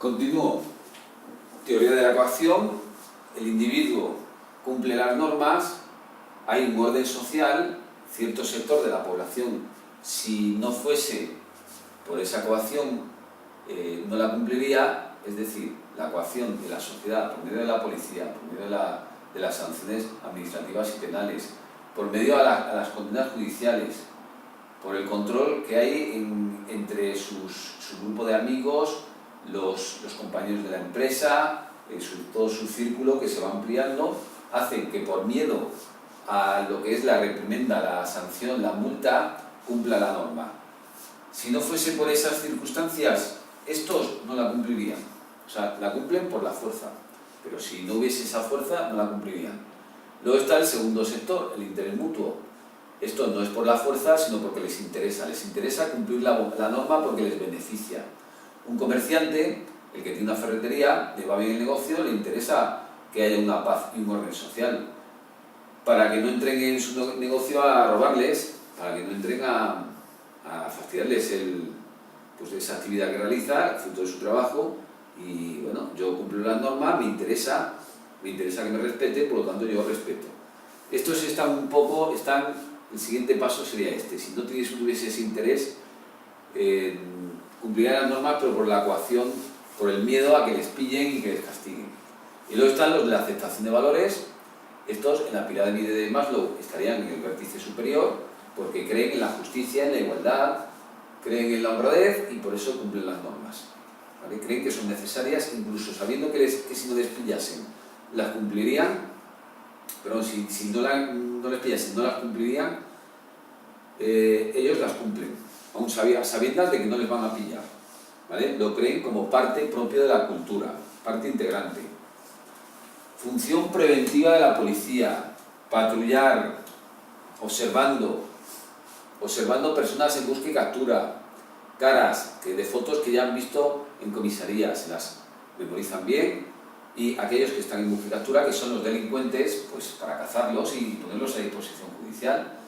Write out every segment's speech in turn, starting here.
Continúo. Teoría de la coacción. El individuo cumple las normas, hay un orden social, cierto sector de la población, si no fuese por esa coacción, no la cumpliría, es decir, la coacción de la sociedad por medio de la policía, por medio de las sanciones administrativas y penales, por medio de las condenas judiciales, por el control que hay entre su grupo de amigos, los compañeros de la empresa, todo su círculo que se va ampliando, hacen que por miedo a lo que es la reprimenda, la sanción, la multa, cumpla la norma. Si no fuese por esas circunstancias, estos no la cumplirían. O sea, la cumplen por la fuerza, pero si no hubiese esa fuerza, no la cumplirían. Luego está el segundo sector, el interés mutuo. Esto no es por la fuerza, sino porque les interesa cumplir la norma porque les beneficia. Un comerciante, el que tiene una ferretería, le va bien el negocio, le interesa que haya una paz y un orden social, para que no entren en su negocio a robarles, para que no entren a fastidiarles esa actividad que realiza, fruto de su trabajo, y bueno, yo cumplo las normas, me interesa que me respete, por lo tanto yo respeto. Estos el siguiente paso sería este: si no tuviese ese interés, cumplirían las normas, pero por la coacción, por el miedo a que les pillen y que les castiguen. Y luego están los de la aceptación de valores. Estos, en la pirámide de Maslow, estarían en el vértice superior, porque creen en la justicia, en la igualdad, creen en la honradez y por eso cumplen las normas. ¿Vale? Creen que son necesarias, incluso sabiendo que si no les pillasen, las cumplirían, pero si no les pillasen, no las cumplirían, ellos las cumplen, aún sabiendas de que no les van a pillar. ¿Vale? Lo creen como parte propia de la cultura, parte integrante. Función preventiva de la policía: patrullar, observando personas en busca y captura, caras de fotos que ya han visto en comisaría, se las memorizan bien, y aquellos que están en busca y captura, que son los delincuentes, pues para cazarlos y ponerlos a disposición judicial,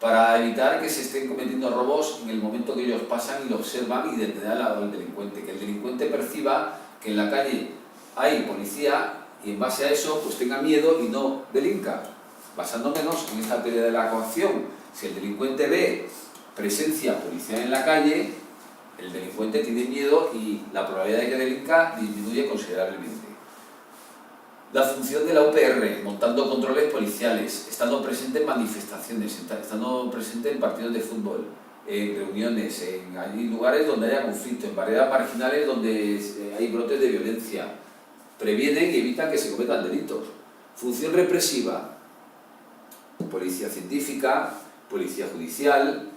para evitar que se estén cometiendo robos en el momento que ellos pasan y lo observan, y detener al delincuente, que el delincuente perciba que en la calle hay policía y en base a eso pues tenga miedo y no delinca. Basándonos en esta teoría de la coacción, si el delincuente ve presencia policial en la calle, el delincuente tiene miedo y la probabilidad de que delinca disminuye considerablemente. La función de la UPR, montando controles policiales, estando presente en manifestaciones, estando presente en partidos de fútbol, en reuniones, en lugares donde haya conflicto, en barreras marginales donde hay brotes de violencia, previenen y evitan que se cometan delitos. Función represiva: policía científica, policía judicial,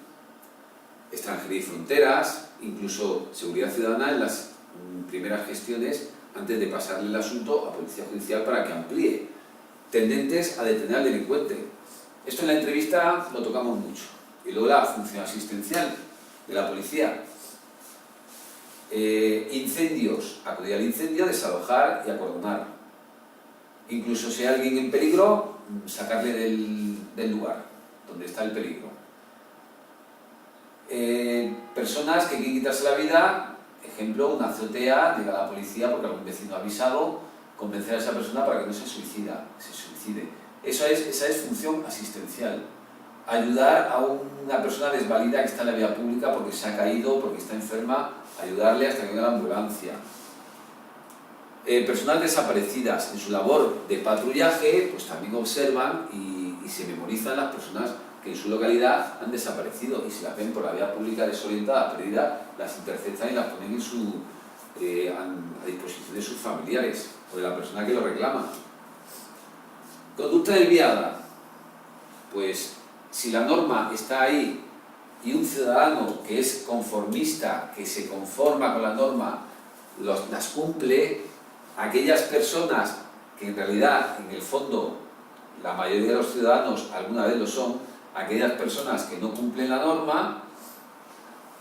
extranjería y fronteras, incluso seguridad ciudadana en las primeras gestiones antes de pasarle el asunto a policía judicial para que amplíe, tendentes a detener al delincuente. Esto en la entrevista lo tocamos mucho. Y luego la función asistencial de la policía: incendios, acudir al incendio, desalojar y acordonar. Incluso si hay alguien en peligro, sacarle del lugar donde está el peligro. Personas que quieren quitarse la vida, ejemplo, una azotea, llega la policía porque algún vecino ha avisado, convencer a esa persona para que no se suicide. Esa es función asistencial. Ayudar a una persona desvalida que está en la vía pública porque se ha caído, porque está enferma, ayudarle hasta que venga la ambulancia. Personas desaparecidas, en su labor de patrullaje, pues también observan y se memorizan las personas que en su localidad han desaparecido, y si las ven por la vía pública desorientadas, perdidas, las interceptan y las ponen a disposición de sus familiares o de la persona que lo reclama. Conducta desviada: pues si la norma está ahí y un ciudadano que es conformista, que se conforma con la norma, las cumple, aquellas personas que en realidad, en el fondo, la mayoría de los ciudadanos alguna vez lo son, aquellas personas que no cumplen la norma,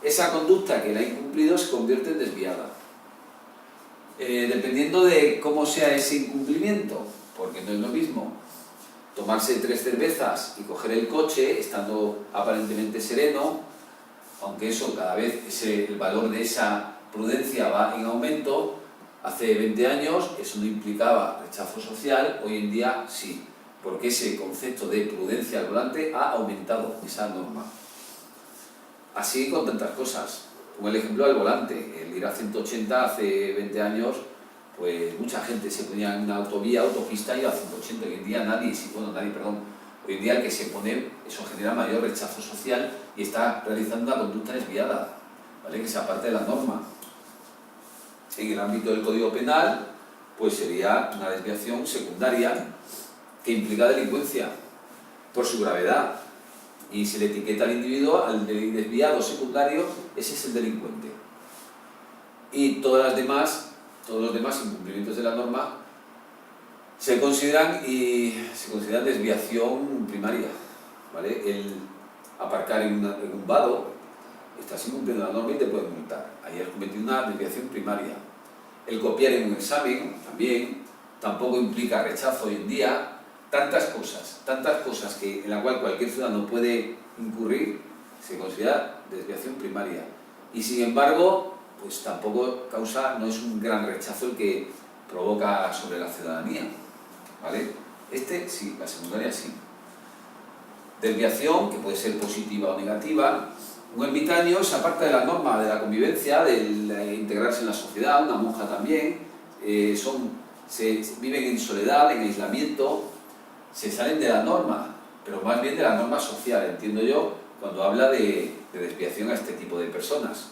esa conducta que la ha incumplido se convierte en desviada. Dependiendo de cómo sea ese incumplimiento, porque no es lo mismo tomarse 3 cervezas y coger el coche estando aparentemente sereno, aunque eso cada vez el valor de esa prudencia va en aumento, Hace 20 años eso no implicaba rechazo social, hoy en día sí, porque ese concepto de prudencia al volante ha aumentado esa norma. Así con tantas cosas, como el ejemplo del volante, el ir a 180 hace 20 años, pues mucha gente se ponía en una autovía, autopista y iba a 180, hoy en día nadie, hoy en día el que se pone, eso genera mayor rechazo social y está realizando una conducta desviada, ¿vale? Que sea parte de la norma. En el ámbito del Código Penal, pues sería una desviación secundaria que implica delincuencia por su gravedad y se le etiqueta al individuo, al desviado secundario, ese es el delincuente. Y todos los demás incumplimientos de la norma se consideran desviación primaria, ¿vale? El aparcar en un vado, estás incumpliendo la norma y te pueden multar. Ahí has cometido una desviación primaria. El copiar en un examen también tampoco implica rechazo hoy en día. Tantas cosas en la cual cualquier ciudadano puede incurrir, se considera desviación primaria. Y sin embargo, pues tampoco no es un gran rechazo el que provoca sobre la ciudadanía, ¿vale? Sí, la secundaria sí. Desviación, que puede ser positiva o negativa. Un ermitaño se aparta de la norma de la convivencia, de integrarse en la sociedad, una monja también, viven en soledad, en aislamiento, se salen de la norma, pero más bien de la norma social, entiendo yo, cuando habla de desviación a este tipo de personas,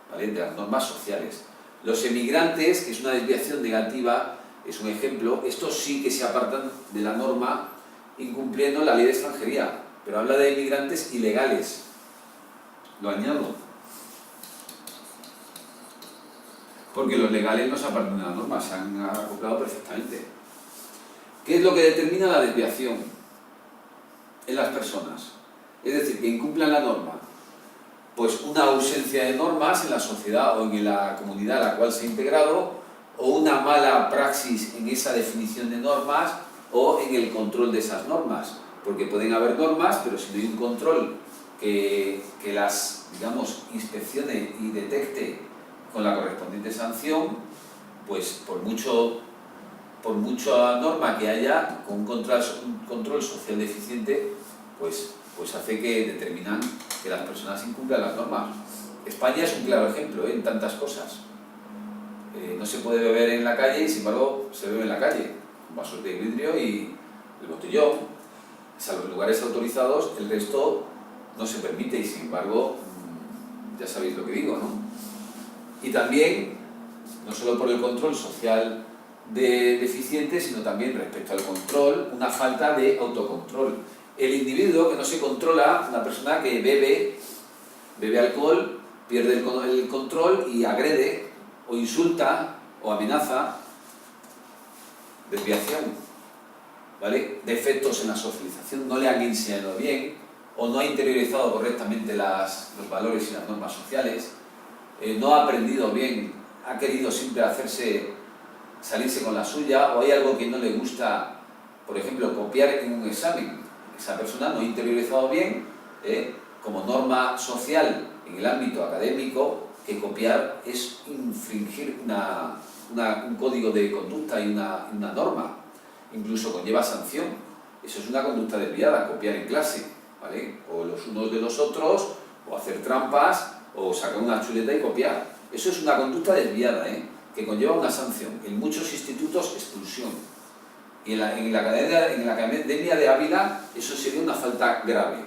¿vale? De las normas sociales. Los emigrantes, que es una desviación negativa, es un ejemplo, estos sí que se apartan de la norma incumpliendo la ley de extranjería, pero habla de emigrantes ilegales. Lo añado, porque los legales no se apartan de la norma, se han acoplado perfectamente. ¿Qué es lo que determina la desviación en las personas? Es decir, que incumplan la norma. Pues una ausencia de normas en la sociedad o en la comunidad a la cual se ha integrado, o una mala praxis en esa definición de normas o en el control de esas normas. Porque pueden haber normas, pero si no hay un control que las, digamos, inspeccione y detecte con la correspondiente sanción, pues por mucha norma que haya, con un control social deficiente, pues hace que determinan que las personas incumplan las normas. España es un claro ejemplo, en tantas cosas. No se puede beber en la calle y sin embargo se bebe en la calle, con vasos de vidrio y el botellón. Salvo en lugares autorizados, el resto no se permite y sin embargo, ya sabéis lo que digo, ¿no? Y también, no solo por el control social deficiente, sino también respecto al control, una falta de autocontrol. El individuo que no se controla, una persona que bebe alcohol, pierde el control y agrede o insulta o amenaza, desviación, ¿vale? Defectos en la socialización, no le han enseñado bien o no ha interiorizado correctamente los valores y las normas sociales, no ha aprendido bien, ha querido siempre salirse con la suya, o hay algo que no le gusta, por ejemplo, copiar en un examen. Esa persona no ha interiorizado bien, como norma social en el ámbito académico, que copiar es infringir un código de conducta y una norma, incluso conlleva sanción. Eso es una conducta desviada, copiar en clase, ¿vale? O los unos de los otros, o hacer trampas, o sacar una chuleta y copiar. Eso es una conducta desviada, que conlleva una sanción. En muchos institutos, expulsión. Y en la Academia de Ávila, eso sería una falta grave,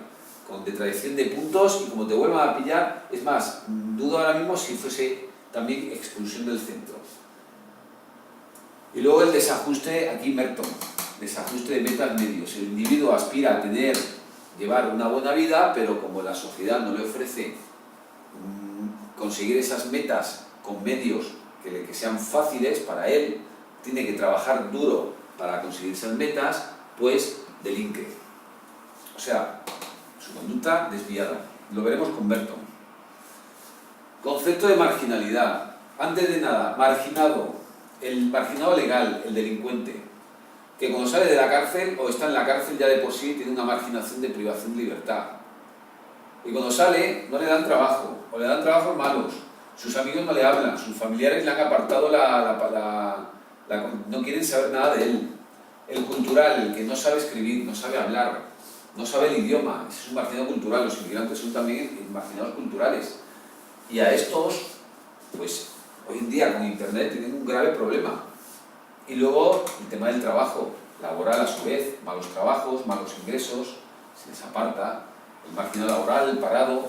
con detracción de puntos, y como te vuelvan a pillar, es más, dudo ahora mismo si fuese también expulsión del centro. Y luego el desajuste, aquí Merton, desajuste de metas medios. El individuo aspira a llevar una buena vida, pero como la sociedad no le ofrece conseguir esas metas con medios que sean fáciles para él, tiene que trabajar duro para conseguir esas metas, pues delinque. O sea, su conducta desviada. Lo veremos con Merton. Concepto de marginalidad. Antes de nada, marginado. El marginado legal, el delincuente, que cuando sale de la cárcel o está en la cárcel ya de por sí tiene una marginación de privación de libertad. Y cuando sale no le dan trabajo, o le dan trabajos malos. sus amigos no le hablan, sus familiares le han apartado no quieren saber nada de él. El cultural, el que no sabe escribir, no sabe hablar, no sabe el idioma, ese es un marginado cultural. Los inmigrantes son también marginados culturales. Y a estos, pues hoy en día con internet tienen un grave problema. Y luego el tema del trabajo laboral a su vez, malos trabajos, malos ingresos, se les aparta, el marginado laboral, el parado.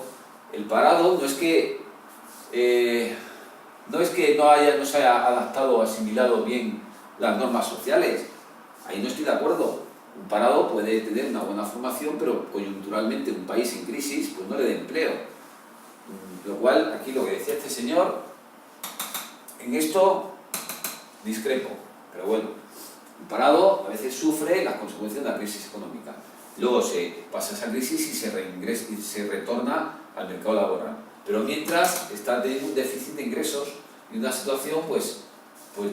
El parado no es que no se haya adaptado o asimilado bien las normas sociales, ahí no estoy de acuerdo. Un parado puede tener una buena formación, pero coyunturalmente un país en crisis pues no le da empleo. Lo cual, aquí lo que decía este señor, en esto discrepo, pero bueno, un parado a veces sufre las consecuencias de la crisis económica. Luego se pasa esa crisis y se retorna al mercado laboral. Pero mientras está teniendo un déficit de ingresos y una situación pues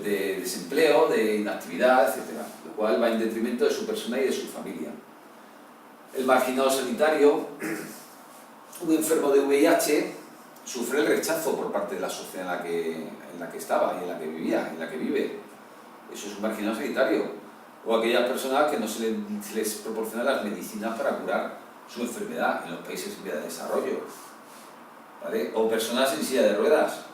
de desempleo, de inactividad, etc. Lo cual va en detrimento de su persona y de su familia. El marginado sanitario, un enfermo de VIH, sufre el rechazo por parte de la sociedad en la que estaba y en la que vivía, en la que vive. Eso es un marginado sanitario. O aquellas personas que no se les proporcionan las medicinas para curar su enfermedad en los países en vía de desarrollo, ¿vale? O personas en silla de ruedas.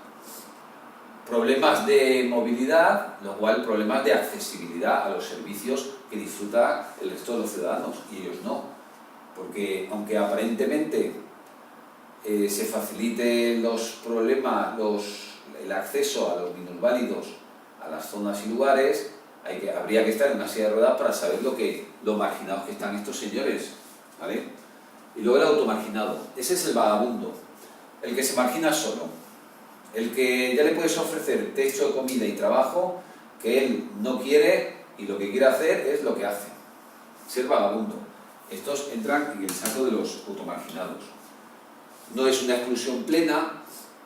Problemas de movilidad, lo cual problemas de accesibilidad a los servicios que disfruta el resto de los ciudadanos, y ellos no. Porque aunque aparentemente se facilite el acceso a los minusválidos a las zonas y lugares, habría que estar en una silla de ruedas para saber lo marginados que están estos señores, ¿vale? Y luego el automarginado, ese es el vagabundo, el que se margina solo, el que ya le puedes ofrecer techo, comida y trabajo, que él no quiere y lo que quiere hacer es lo que hace, ser vagabundo. Estos entran en el saco de los automarginados. No es una exclusión plena.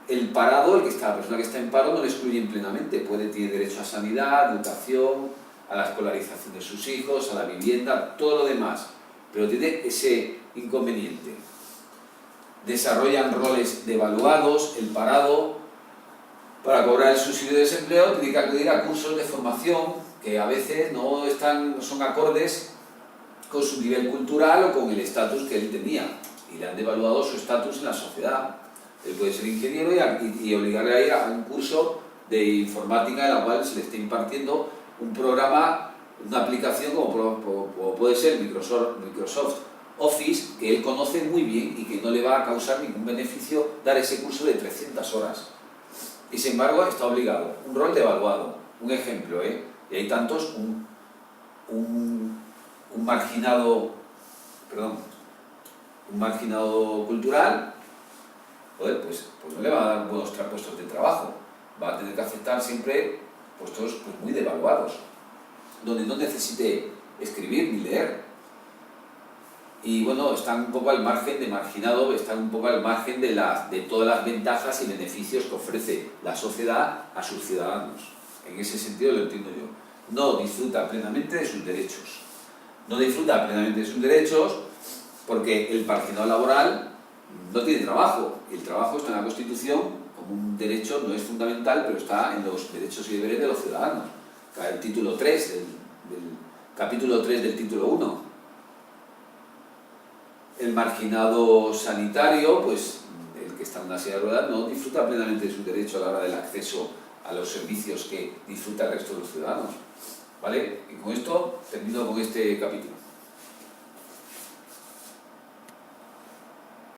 El parado, la persona que está en paro, no le excluyen plenamente. Tiene derecho a sanidad, educación, a la escolarización de sus hijos, a la vivienda, todo lo demás. Pero tiene ese inconveniente. Desarrollan roles devaluados. El parado, para cobrar el subsidio de desempleo, tiene que acudir a cursos de formación que a veces no son acordes con su nivel cultural o con el estatus que él tenía. Y le han devaluado su estatus en la sociedad. Él puede ser ingeniero y obligarle a ir a un curso de informática en la cual se le está impartiendo un programa, una aplicación como puede ser Microsoft Office, que él conoce muy bien y que no le va a causar ningún beneficio dar ese curso de 300 horas. Y sin embargo está obligado. Un rol devaluado. Un ejemplo, y hay tantos, un marginado cultural, pues no le va a dar buenos puestos de trabajo, va a tener que aceptar siempre puestos muy devaluados, donde no necesite escribir ni leer. Y bueno, están un poco al margen de marginado, están un poco al margen de todas las ventajas y beneficios que ofrece la sociedad a sus ciudadanos. En ese sentido lo entiendo yo. No disfruta plenamente de sus derechos. No disfruta plenamente de sus derechos porque el marginado laboral no tiene trabajo, y el trabajo está en la Constitución como un derecho, no es fundamental, pero está en los derechos y deberes de los ciudadanos. El título 3 del capítulo 3 del título 1. El marginado sanitario, pues el que está en una silla de ruedas, no disfruta plenamente de su derecho a la hora del acceso a los servicios que disfruta el resto de los ciudadanos, ¿vale? Y con esto termino con este capítulo.